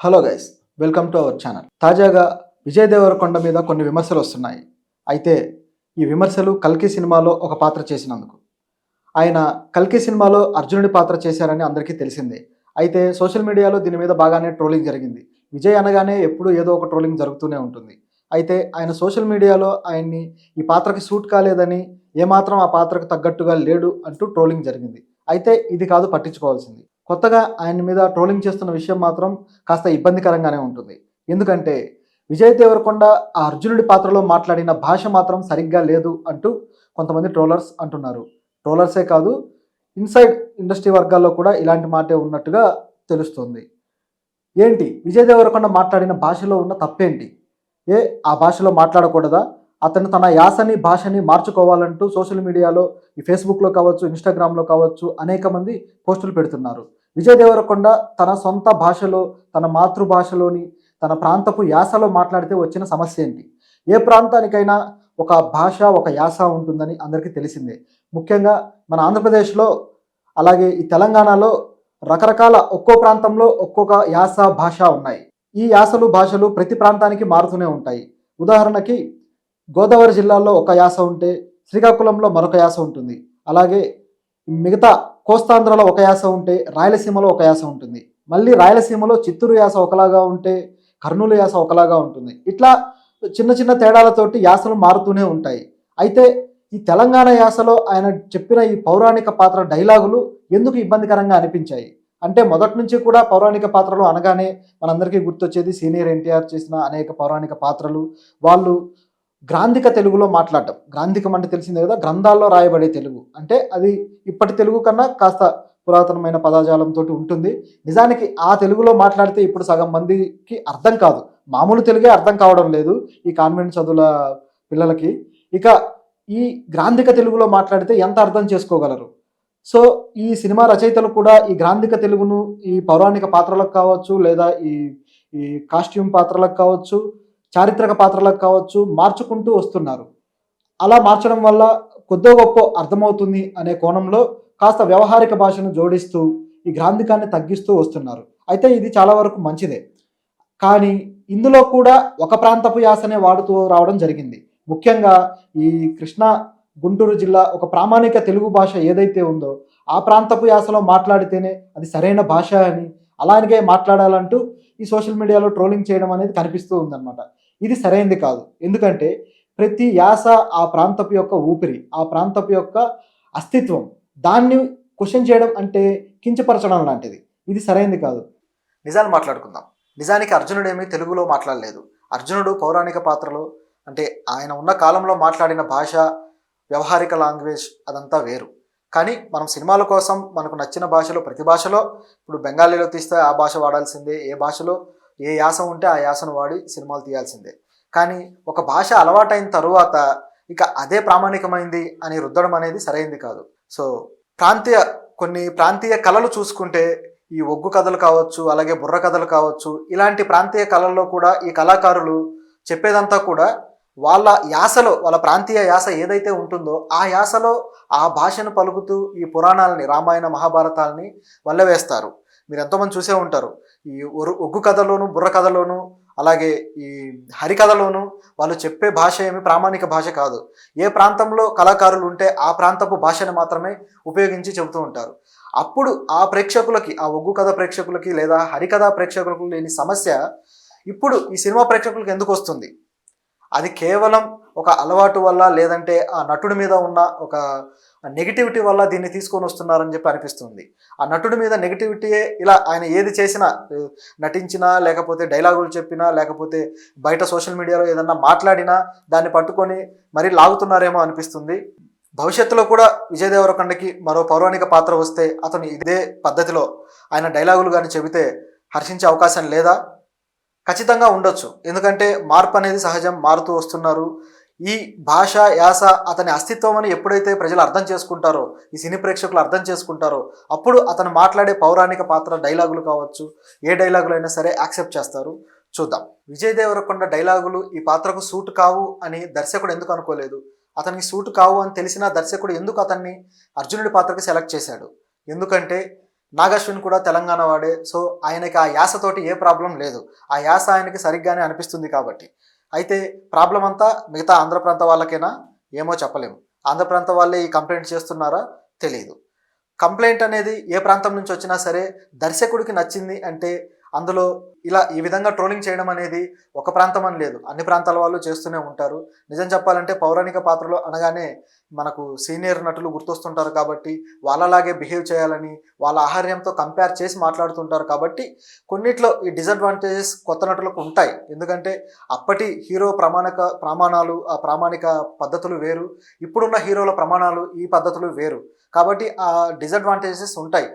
Hello guys, welcome to our channel. తాజాగా విజయ్ దేవరకొండ మీద కొన్ని విమర్శలు వస్తున్నాయి. అయితే ఈ విమర్శలు కల్కి సినిమాలో ఒక పాత్ర చేసినందుకు. ఆయన కల్కి సినిమాలో అర్జునుడి పాత్ర చేశారని అందరికీ తెలిసిందే. అయితే సోషల్ మీడియాలో దీని మీద బాగానే ట్రోలింగ్ జరిగింది. విజయ్ అనగానే ఎప్పుడూ ఏదో ఒక ట్రోలింగ్ జరుగుతూనే ఉంటుంది. అయితే ఆయన సోషల్ మీడియాలో ఆయన్ని ఈ పాత్రకి సూట్ కాలేదని, ఏమాత్రం ఆ పాత్రకు తగ్గట్టుగా లేడు అంటూ ట్రోలింగ్ జరిగింది. అయితే ఇది కాదు పట్టించుకోవాల్సింది. కొత్తగా ఆయన మీద ట్రోలింగ్ చేస్తున్న విషయం మాత్రం కాస్త ఇబ్బందికరంగానే ఉంటుంది. ఎందుకంటే విజయ్ దేవరకొండ ఆ అర్జునుడి పాత్రలో మాట్లాడిన భాష మాత్రం సరిగ్గా లేదు అంటూ కొంతమంది ట్రోలర్స్ అంటున్నారు. ట్రోలర్సే కాదు, ఇన్సైడ్ ఇండస్ట్రీ వర్గాల్లో కూడా ఇలాంటి మాటే ఉన్నట్టుగా తెలుస్తుంది. ఏంటి విజయ్ దేవరకొండ మాట్లాడిన భాషలో ఉన్న తప్పేంటి? ఆ భాషలో మాట్లాడకూడదా? అతను తన యాసని, భాషని మార్చుకోవాలంటూ సోషల్ మీడియాలో, ఈ ఫేస్బుక్లో కావచ్చు, ఇన్స్టాగ్రామ్లో కావచ్చు అనేక మంది పోస్టులు పెడుతున్నారు. విజయ్ దేవరకొండ తన సొంత భాషలో, తన మాతృభాషలోని, తన ప్రాంతపు యాసలో మాట్లాడితే వచ్చిన సమస్య ఏంటి? ఏ ప్రాంతానికైనా ఒక భాష, ఒక యాస ఉంటుందని అందరికీ తెలిసిందే. ముఖ్యంగా మన ఆంధ్రప్రదేశ్లో, అలాగే ఈ తెలంగాణలో రకరకాల ఒక్కో ప్రాంతంలో ఒక్కొక్క యాస, భాష ఉన్నాయి. ఈ యాసలు, భాషలు ప్రతి ప్రాంతానికి మారుతూనే ఉంటాయి. ఉదాహరణకి గోదావరి జిల్లాలో ఒక యాస ఉంటే శ్రీకాకుళంలో మరొక యాస ఉంటుంది. అలాగే మిగతా కోస్తాంధ్రలో ఒక యాస ఉంటే రాయలసీమలో ఒక యాస ఉంటుంది. మళ్ళీ రాయలసీమలో చిత్తూరు యాస ఒకలాగా ఉంటే కర్నూలు యాస ఒకలాగా ఉంటుంది. ఇట్లా చిన్న చిన్న తేడాలతోటి యాసలు మారుతూనే ఉంటాయి. అయితే ఈ తెలంగాణ యాసలో ఆయన చెప్పిన ఈ పౌరాణిక పాత్ర డైలాగులు ఎందుకు ఇబ్బందికరంగా అనిపించాయి అంటే, మొదటి నుంచి కూడా పౌరాణిక పాత్రలు అనగానే మనందరికీ గుర్తొచ్చేది సీనియర్ ఎన్టీఆర్ చేసిన అనేక పౌరాణిక పాత్రలు. వాళ్ళు గ్రాంధిక తెలుగులో మాట్లాడటం. గ్రాంధికం అంటే తెలిసిందే కదా, గ్రంథాల్లో రాయబడే తెలుగు. అంటే అది ఇప్పటి తెలుగు కన్నా కాస్త పురాతనమైన పదజాలంతో ఉంటుంది. నిజానికి ఆ తెలుగులో మాట్లాడితే ఇప్పుడు సగం మందికి అర్థం కాదు. మామూలు తెలుగే అర్థం కావడం లేదు ఈ కాన్వెంట్ చదువుల పిల్లలకి. ఇక ఈ గ్రాంధిక తెలుగులో మాట్లాడితే ఎంత అర్థం చేసుకోగలరు? సో ఈ సినిమా రచయితలు కూడా ఈ గ్రాంధిక తెలుగును ఈ పౌరాణిక పాత్రలకు కావచ్చు, లేదా ఈ ఈ కాస్ట్యూమ్ పాత్రలకు కావచ్చు, చారిత్రక పాత్రలకు కావచ్చు మార్చుకుంటూ వస్తున్నారు. అలా మార్చడం వల్ల కొద్దో గొప్పో అర్థమవుతుంది అనే కోణంలో కాస్త వ్యవహారిక భాషను జోడిస్తూ ఈ గ్రాంధికాన్ని తగ్గిస్తూ వస్తున్నారు. అయితే ఇది చాలా వరకు మంచిదే. కానీ ఇందులో కూడా ఒక ప్రాంతపు యాసనే వాడుతూ రావడం జరిగింది. ముఖ్యంగా ఈ కృష్ణా, గుంటూరు జిల్లా ఒక ప్రామాణిక తెలుగు భాష ఏదైతే ఉందో ఆ ప్రాంతపు యాసలో మాట్లాడితేనే అది సరైన భాష అని, అలాగే మాట్లాడాలంటూ ఈ సోషల్ మీడియాలో ట్రోలింగ్ చేయడం అనేది కనిపిస్తూ ఉందన్నమాట. ఇది సరైనది కాదు. ఎందుకంటే ప్రతి యాస ఆ ప్రాంతపు యొక్క ఊపిరి, ఆ ప్రాంతపు యొక్క అస్తిత్వం. దాన్ని క్వశ్చన్ చేయడం అంటే కించపరచడం లాంటిది. ఇది సరైనది కాదు. నిజాన్ని మాట్లాడుకుందాం. నిజానికి అర్జునుడు ఏమీ తెలుగులో మాట్లాడలేదు. అర్జునుడు పౌరాణిక పాత్రలో, అంటే ఆయన ఉన్న కాలంలో మాట్లాడిన భాష, వ్యవహారిక లాంగ్వేజ్ అదంతా వేరు. కానీ మనం సినిమాల కోసం మనకు నచ్చిన భాషలో, ప్రతి భాషలో, ఇప్పుడు బెంగాలీలో తీస్తే ఆ భాష వాడాల్సిందే, ఏ భాషలో ఏ యాస ఉంటే ఆ యాసను వాడి సినిమాలు తీయాల్సిందే. కానీ ఒక భాష అలవాటైన తరువాత ఇక అదే ప్రామాణికమైంది అని రుద్దడం అనేది సరైంది కాదు. సో కొన్ని ప్రాంతీయ కళలు చూసుకుంటే, ఈ ఒగ్గు కథలు కావచ్చు, అలాగే బుర్ర కథలు కావచ్చు, ఇలాంటి ప్రాంతీయ కళల్లో కూడా ఈ కళాకారులు చెప్పేదంతా కూడా వాళ్ళ యాసలో, వాళ్ళ ప్రాంతీయ యాస ఏదైతే ఉంటుందో ఆ యాసలో ఆ భాషను పలుకుతూ ఈ పురాణాలని, రామాయణ మహాభారతాలని వల్లవేస్తారు. మీరు ఎంతోమంది చూసే ఉంటారు. ఈ ఒగ్గు కథలోను, బుర్ర కథలోను, అలాగే ఈ హరికథలోను వాళ్ళు చెప్పే భాష ఏమి ప్రామాణిక భాష కాదు. ఏ ప్రాంతంలో కళాకారులు ఉంటే ఆ ప్రాంతపు భాషను మాత్రమే ఉపయోగించి చెబుతూ ఉంటారు. అప్పుడు ఆ ప్రేక్షకులకి, ఆ ఒగ్గు కథ ప్రేక్షకులకి లేదా హరికథ ప్రేక్షకులకు లేని సమస్య ఇప్పుడు ఈ సినిమా ప్రేక్షకులకు ఎందుకు వస్తుంది? అది కేవలం ఒక అలవాటు వల్ల, లేదంటే ఆ నటుడి మీద ఉన్న ఒక నెగిటివిటీ వల్ల దీన్ని తీసుకొని వస్తున్నారని చెప్పి అనిపిస్తుంది. ఆ నటుడి మీద నెగిటివిటీయే ఇలా ఆయన ఏది చేసినా, నటించినా, లేకపోతే డైలాగులు చెప్పినా, లేకపోతే బయట సోషల్ మీడియాలో ఏదన్నా మాట్లాడినా దాన్ని పట్టుకొని మరీ లాగుతున్నారేమో అనిపిస్తుంది. భవిష్యత్తులో కూడా విజయ్ దేవరకొండకి మరో పౌరాణిక పాత్ర వస్తే అతను ఇదే పద్ధతిలో ఆయన డైలాగులు కానీ చెబితే హర్షించే అవకాశం లేదా? ఖచ్చితంగా ఉండొచ్చు. ఎందుకంటే మార్పు అనేది సహజం, మారుతూ వస్తున్నారు. ఈ భాష, యాస అతని అస్తిత్వం అని ఎప్పుడైతే ప్రజలు అర్థం చేసుకుంటారో, ఈ సినీ ప్రేక్షకులు అర్థం చేసుకుంటారో, అప్పుడు అతను మాట్లాడే పౌరాణిక పాత్ర డైలాగులు కావచ్చు, ఏ డైలాగులు అయినా సరే యాక్సెప్ట్ చేస్తారు. చూద్దాం. విజయ్ దేవరకొండ డైలాగులు ఈ పాత్రకు సూట్ కావు అని దర్శకుడు ఎందుకు అనుకోలేదు? అతనికి సూట్ కావు అని తెలిసిన దర్శకుడు ఎందుకు అతన్ని అర్జునుడి పాత్రకు సెలెక్ట్ చేశాడు? ఎందుకంటే నాగశ్విన్ కూడా తెలంగాణ వాడే. సో ఆయనకి ఆ యాసతోటి ఏ ప్రాబ్లం లేదు. ఆ యాస ఆయనకి సరిగ్గానే అనిపిస్తుంది కాబట్టి. అయితే ప్రాబ్లం అంతా మిగతా ఆంధ్ర ప్రాంత వాళ్ళకేనా ఏమో చెప్పలేము. ఆంధ్ర ప్రాంత వాళ్ళే ఈ కంప్లైంట్ చేస్తున్నారా తెలీదు. కంప్లైంట్ అనేది ఏ ప్రాంతం నుంచి వచ్చినా సరే దర్శకుడికి నచ్చింది అంటే అందులో ఇలా ఈ విధంగా ట్రోలింగ్ చేయడం అనేది ఒక ప్రాంతం అని లేదు, అన్ని ప్రాంతాల వాళ్ళు చేస్తూనే ఉంటారు. నిజం చెప్పాలంటే పౌరాణిక పాత్రలు అనగానే మనకు సీనియర్ నటులు గుర్తొస్తుంటారు కాబట్టి వాళ్ళలాగే బిహేవ్ చేయాలని వాళ్ళ ఆహార్యంతో కంపేర్ చేసి మాట్లాడుతుంటారు కాబట్టి కొన్నిట్లో ఈ డిసడ్వాంటేజెస్ కొత్త నటులకు ఉంటాయి. ఎందుకంటే అప్పటి హీరో ప్రమాణాలు ఆ ప్రామాణిక పద్ధతులు వేరు, ఇప్పుడున్న హీరోల ప్రమాణాలు ఈ పద్ధతులు వేరు. కాబట్టి ఆ డిసడ్వాంటేజెస్ ఉంటాయి.